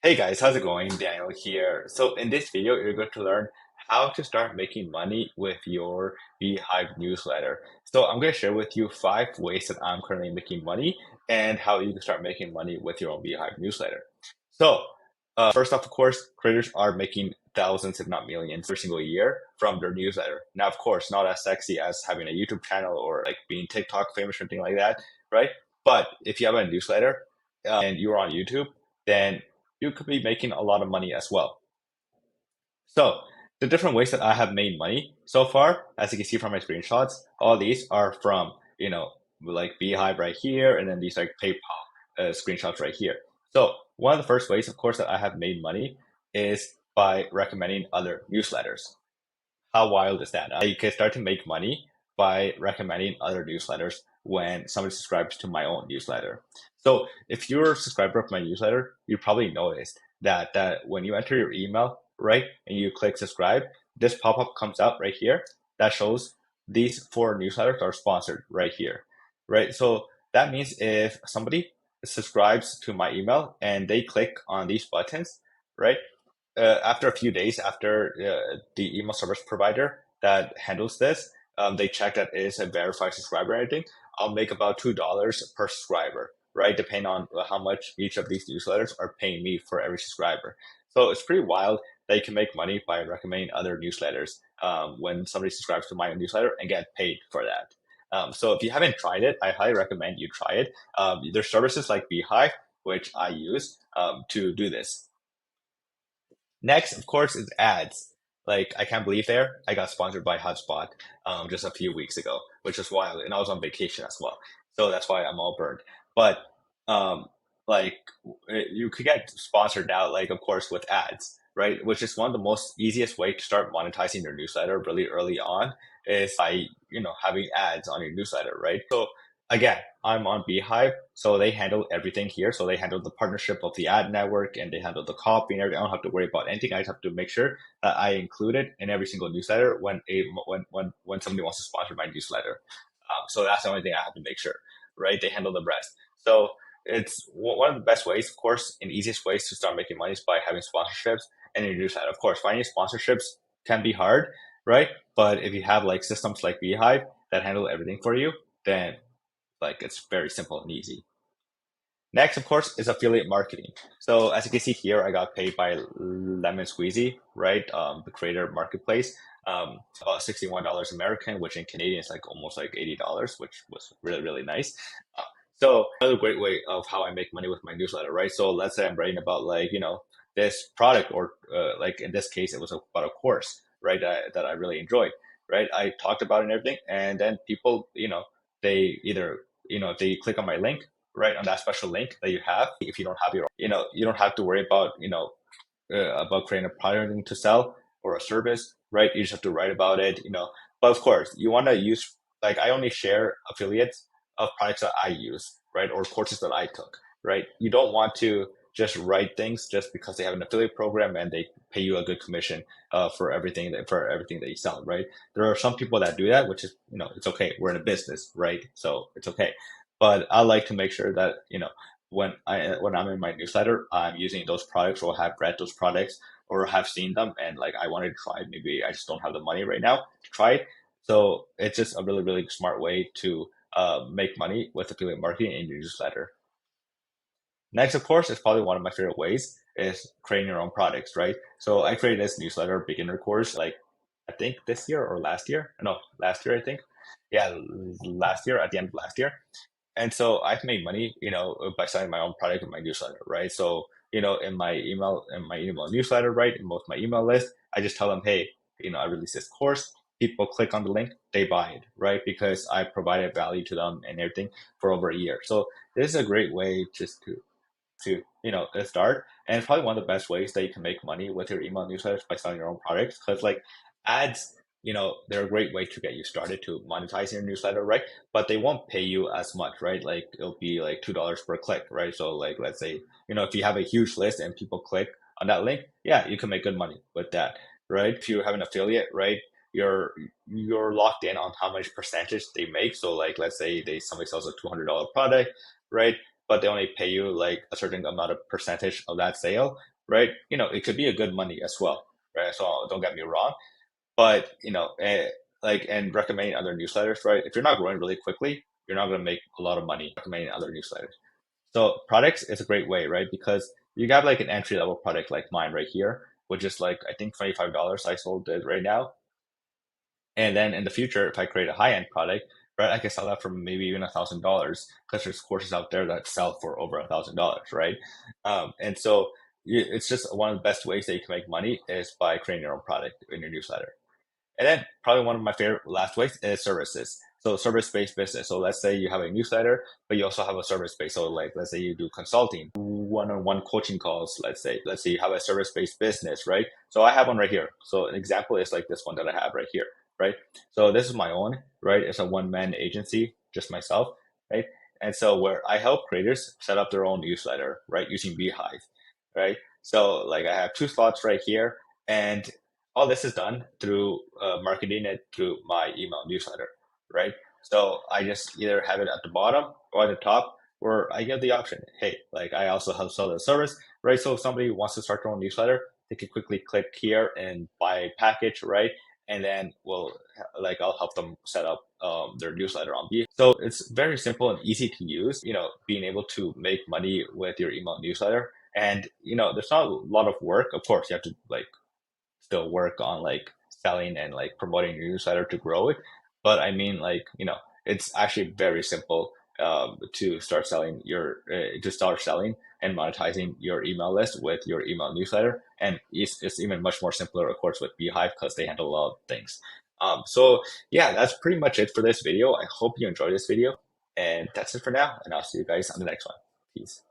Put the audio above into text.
Hey guys, how's it going? Daniel here. So in this video, you're going to learn how to start making money with your Beehive newsletter. So I'm going to share with you 5 ways that I'm currently making money and how you can start making money with your own Beehive newsletter. So first off, of course, creators are making thousands, if not millions, every single year from their newsletter. Now, of course, not as sexy as having a YouTube channel or like being TikTok famous or anything like that, right? But if you have a newsletter and you're on YouTube, then you could be making a lot of money as well. So the different ways that I have made money so far, as you can see from my screenshots, all these are from, like Beehive right here, and then these like PayPal screenshots right here. So one of the first ways, of course, that I have made money is by recommending other newsletters. How wild is that? I can start to make money by recommending other newsletters when somebody subscribes to my own newsletter. So if you're a subscriber of my newsletter, you probably noticed that when you enter your email, right, and you click subscribe, this pop-up comes up right here that shows these 4 newsletters are sponsored right here, right? So that means if somebody subscribes to my email and they click on these buttons, right, after a few days after the email service provider that handles this, they check that it is a verified subscriber or anything, I'll make about $2 per subscriber, right? Depending on how much each of these newsletters are paying me for every subscriber. So it's pretty wild that you can make money by recommending other newsletters when somebody subscribes to my newsletter and get paid for that. So if you haven't tried it, I highly recommend you try it. There's services like Beehive, which I use to do this. Next, of course, is ads. Like, I can't believe I got sponsored by HubSpot just a few weeks ago, which is wild. And I was on vacation as well. So that's why I'm all burned. But um, like, you could get sponsored now, like, of course, with ads, right? Which is one of the most easiest way to start monetizing your newsletter really early on is by, having ads on your newsletter, right? So again, I'm on Beehive, so they handle everything here. So they handle the partnership of the ad network and they handle the copy and everything. I don't have to worry about anything. I just have to make sure that I include it in every single newsletter when somebody wants to sponsor my newsletter. So that's the only thing I have to make sure, right? They handle the rest. So it's one of the best ways, of course, and easiest ways to start making money is by having sponsorships and your newsletter. Of course, finding sponsorships can be hard, right? But if you have like systems like Beehive that handle everything for you, then like it's very simple and easy. Next, of course, is affiliate marketing. So as you can see here, I got paid by Lemon Squeezy, right? The creator marketplace, about $61 American, which in Canadian is like almost like $80, which was really, really nice. Uh, so another great way of how I make money with my newsletter, right? So let's say I'm writing about like, this product or like in this case, it was about a course, right? That I really enjoyed, right? I talked about it and everything. And then people, they either, they click on my link, right, on that special link that you have. If you don't have your, you don't have to worry about, about creating a product to sell or a service, right? You just have to write about it. But of course, you want to use, like, I only share affiliates of products that I use, right, or courses that I took, right? You don't want to just write things just because they have an affiliate program and they pay you a good commission for everything that you sell, right? There are some people that do that, which is, it's okay. We're in a business, right? So it's okay. But I like to make sure that, when I'm in my newsletter, I'm using those products or have read those products or have seen them and like I wanted to try it. Maybe I just don't have the money right now to try it. So it's just a really, really smart way to make money with affiliate marketing in your newsletter. Next, of course, is probably one of my favorite ways is creating your own products, right? So I created this newsletter beginner course like I think this year or last year. No, last year I think. Yeah, last year at the end of last year. And so I've made money, by selling my own product in my newsletter, right? So, in my email newsletter, right, in both my email list, I just tell them, hey, I released this course. People click on the link, they buy it, right? Because I provided value to them and everything for over a year. So this is a great way just to start, and it's probably one of the best ways that you can make money with your email newsletters by selling your own products. Because like ads, they're a great way to get you started to monetize your newsletter, right? But they won't pay you as much, right? Like it'll be like $2 per click, right? So like let's say if you have a huge list and people click on that link, yeah, you can make good money with that, right? If you have an affiliate, right, you're locked in on how much percentage they make. So like let's say somebody sells a $200 product, right? but they only pay you like a certain amount of percentage of that sale, right? It could be a good money as well, right? So don't get me wrong, but like and recommending other newsletters, right? If you're not growing really quickly, you're not going to make a lot of money recommending other newsletters. So products is a great way, right? Because you got like an entry level product like mine right here, which is like I think $25 I sold it right now. And then in the future, if I create a high end product, right, I can sell that for maybe even $1,000 because there's courses out there that sell for over $1,000, right? And so it's just one of the best ways that you can make money is by creating your own product in your newsletter. And then probably one of my favorite last ways is services. So service-based business. So let's say you have a newsletter, but you also have a service-based. So like let's say you do consulting, one-on-one coaching calls, let's say you have a service-based business, right? So I have one right here. So an example is like this one that I have right here, right? So this is my own, right? It's a one-man agency, just myself, right? And so where I help creators set up their own newsletter, right? Using Beehive, right? So like I have two slots right here, and all this is done through marketing it through my email newsletter, right? So I just either have it at the bottom or at the top, where I give the option. Hey, like I also help sell the service, right? So if somebody wants to start their own newsletter, they can quickly click here and buy a package, right? And then I'll help them set up their newsletter on B. So it's very simple and easy to use. Being able to make money with your email newsletter, and there's not a lot of work. Of course, you have to like still work on like selling and like promoting your newsletter to grow it. But I mean, like, it's actually very simple to start selling and monetizing your email list with your email newsletter. And it's even much more simpler, of course, with Beehive because they handle a lot of things. So yeah, that's pretty much it for this video. I hope you enjoyed this video. And that's it for now. And I'll see you guys on the next one. Peace.